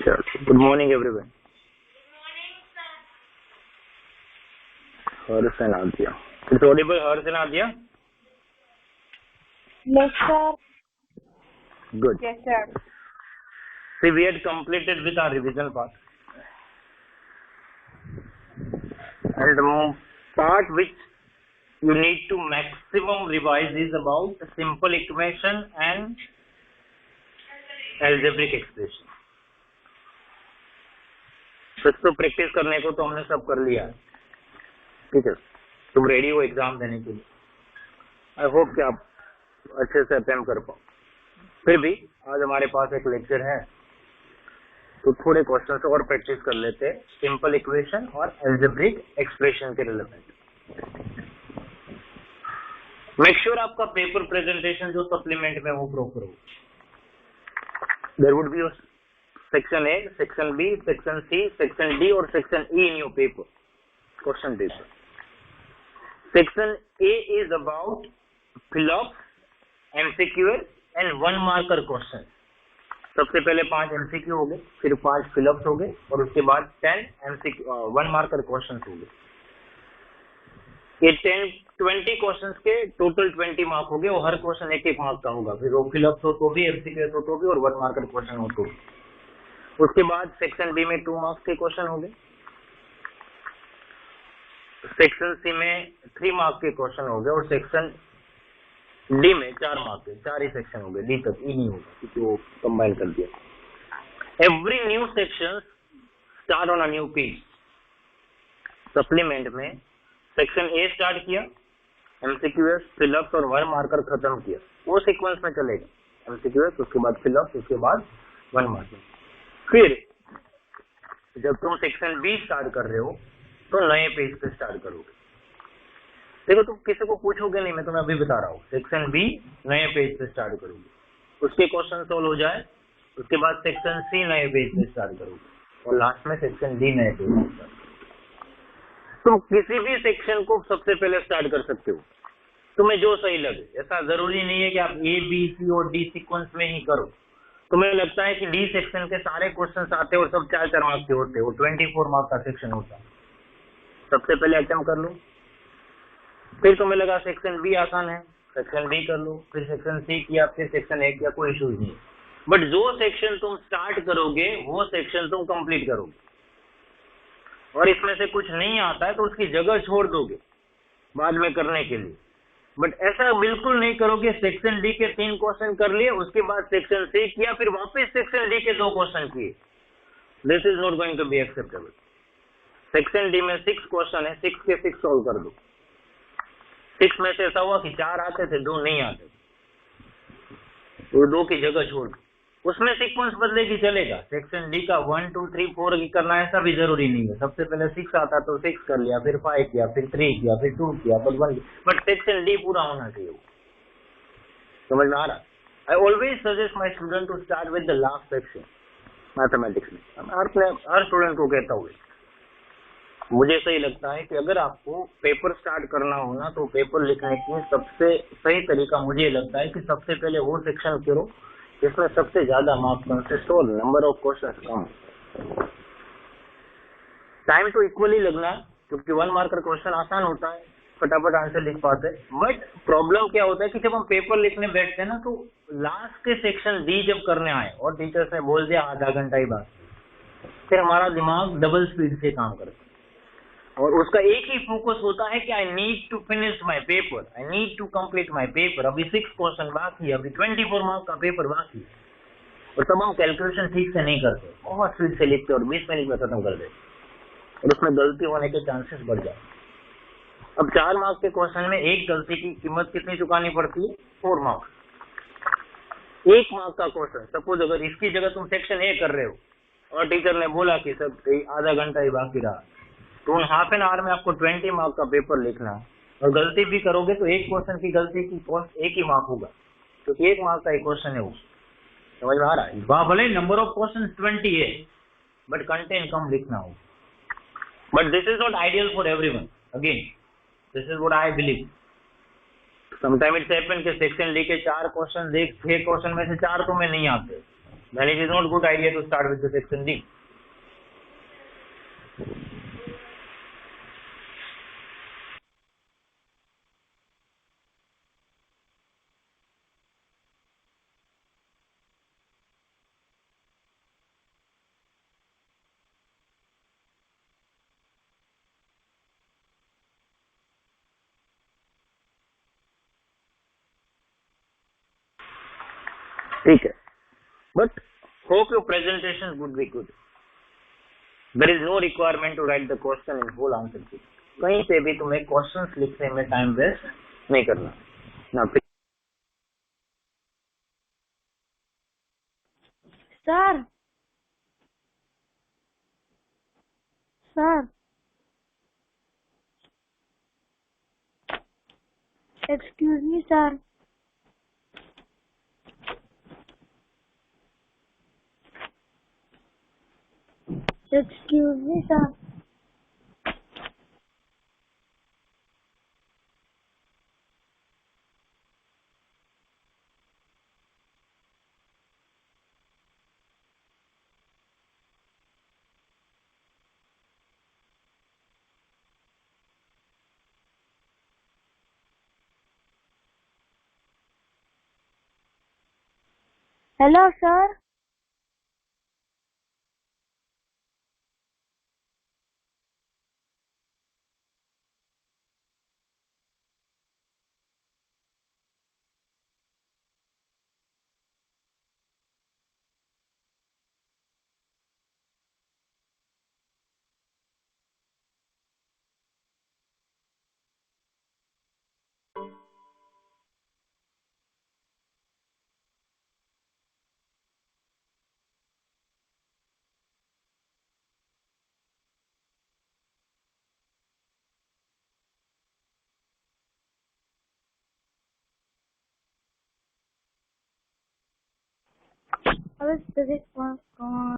Good morning, everyone. Harsh and Adya. It's audible, Harsh and Adya? Yes, sir. Good. Yes, sir. See, we had completed with our revision part. And the part which you need to maximum revise is about simple equation and algebraic expression. तो practice करने को तो हमने सब कर लिया, ठीक है? तुम रेडी हो एग्जाम देने के लिए? आई होप कि आप अच्छे से अटेम्प्ट कर पाओ। फिर भी आज हमारे पास एक लेक्चर है, तो थोड़े क्वेश्चन और प्रैक्टिस कर लेते हैं सिंपल इक्वेशन और अलजेब्रिक एक्सप्रेशन के रिलेवेंट। मेक श्योर आपका पेपर प्रेजेंटेशन जो सप्लीमेंट में वो प्रॉपर हो। There would be section A, section B, section C, section D और section E in your paper question paper. Section A is about fill ups, MCQs and 1 marker question. सबसे पहले 5 MCQ हो गए, फिर 5 फिलअप्स हो गए और उसके बाद 10 एमसीक्यू 1 मार्कर क्वेश्चन हो गए। ये 20 क्वेश्चन के टोटल 20 मार्क हो गए और हर क्वेश्चन एक मार्क का होगा। फिर वो फिलअप्स हो तो भी, एमसीक्यू हो तो भी और 1 मार्कर क्वेश्चन हो तो भी। उसके बाद सेक्शन बी में 2 मार्क्स के क्वेश्चन हो गए, सेक्शन सी में 3 मार्क्स के क्वेश्चन हो गए और सेक्शन डी में 4 मार्क्स के, 4 ही सेक्शन हो गए, डी तक ई नहीं होगा क्योंकि वो कंबाइन कर दिया। Every new section start on a new page. Supplement में सेक्शन ए स्टार्ट किया, एमसीक्यूएस, फिलअप्स और 1 मार्कर खत्म किया, वो सीक्वेंस में चलेगा। एमसीक्यूएस, उसके बाद फिलअप्स, उसके बाद 1 मार्कर। फिर जब तुम सेक्शन बी स्टार्ट कर रहे हो तो नए पेज पे स्टार्ट करोगे। देखो, तुम किसी को पूछोगे नहीं, मैं तुम्हें अभी बता रहा हूँ। सेक्शन बी नए पेज पे स्टार्ट करोगे, उसके क्वेश्चन सोल्व हो जाए, उसके बाद सेक्शन सी नए पेज पे स्टार्ट करोगे और लास्ट में सेक्शन डी नए पेज पे स्टार्ट करोगे। तुम किसी भी सेक्शन को सबसे पहले स्टार्ट कर सकते हो, तुम्हें जो सही लगे। ऐसा जरूरी नहीं है कि आप ए, बी, सी और डी सीक्वेंस में ही करो। तुम्हें लगता है कि डी सेक्शन के सारे क्वेश्चंस आते हैं और सब 4-4 मार्क्स के होते हैं, वो 24 मार्क्स का सेक्शन होता है, सबसे पहले अटेम्प्ट कर लो। फिर तुम्हें लगा सेक्शन बी आसान है, सेक्शन बी कर लो, फिर सेक्शन सी किया, फिर सेक्शन ए किया, कोई इश्यूज नहीं। बट जो सेक्शन तुम स्टार्ट करोगे वो सेक्शन तुम कंप्लीट करोगे, और इसमें से कुछ नहीं आता है तो उसकी जगह छोड़ दोगे बाद में करने के लिए। बट ऐसा बिल्कुल नहीं करोगे, सेक्शन डी के 3 क्वेश्चन कर लिए, उसके बाद सेक्शन सी किया, फिर वापस सेक्शन डी के 2 क्वेश्चन किए। This is not going to be acceptable. Section D में 6 क्वेश्चन है, 6 के 6 सॉल्व कर दो। 6 में से ऐसा हुआ कि 4 आते थे, 2 नहीं आते, तो 2 की जगह छोड़ दो। उसमें सीक्वेंस बदलेगी, चलेगा। सेक्शन डी का 1, 2, 3, 4 की करना ऐसा भी जरूरी नहीं है। सबसे पहले 6 आता तो 6 कर लिया, फिर 5 किया, फिर 3 किया, फिर 2 किया, फिर 1 किया। बट सेक्शन डी पूरा होना चाहिए। समझ में आ रहा? I always suggest my student to start with the last section mathematics में। हर स्टूडेंट को कहता हूँ, मुझे सही लगता है कि अगर आपको पेपर स्टार्ट करना हो ना, तो पेपर लिखने की सबसे सही तरीका मुझे लगता है कि सबसे पहले वो सेक्शन करो जिसमें सबसे ज्यादा मार्क्स कंसिस्ट हो, number of questions come. Time तो इक्वली लगना, क्योंकि 1 मार्कर क्वेश्चन आसान होता है, फटाफट आंसर लिख पाते हैं। बट प्रॉब्लम क्या होता है कि जब हम पेपर लिखने बैठते हैं ना, तो लास्ट के सेक्शन डी जब करने आए और टीचर्स ने बोल दिया आधा घंटा ही बात, फिर हमारा दिमाग डबल स्पीड से काम करता है और उसका एक ही फोकस होता है कि I need to finish my paper, I need to complete my paper. अभी 6 क्वेश्चन बाकी है, अभी 24 मार्क्स का पेपर बाकी है, और तब हम कैलकुलेशन ठीक से नहीं करते, बहुत स्पीड से लिखते और 20 मिनट में खत्म कर देते और उसमें गलती होने के चांसेस बढ़ जाते। अब 4 मार्क्स के क्वेश्चन में एक गलती की कीमत कितनी चुकानी पड़ती है? 4 मार्क्स। 1 मार्क का क्वेश्चन, सपोज अगर इसकी जगह तुम सेक्शन ए कर रहे हो और टीचर ने बोला कि सब आधा घंटा ही बाकी रहा, तो हाफ एन आवर में आपको 20 मार्क का पेपर लिखना है, और गलती भी करोगे तो एक क्वेश्चन की गलती की कॉस्ट 1 ही मार्क होगा, क्योंकि 1 मार्क का एक क्वेश्चन है वो। समझ में आ रहा है? वहां भले नंबर ऑफ क्वेश्चन 20 है, बट कंटेंट कम लिखना हो। But this is not ideal for everyone. Again, this is what I believe. Sometime it's happen कि सेक्शन डी के 4 क्वेश्चन देख, 6 क्वेश्चन में से 4 तुम्हें नहीं आते, then it is not good idea to start with the section D. ठीक है, but hope your presentation would be good. There is no requirement to write the question in whole answer sheet. कहीं पे भी तुम्हें questions लिखने में time waste नहीं करना ना. Sir sir excuse me sir. Excuse me sir. Hello sir. I was physics 1 gone.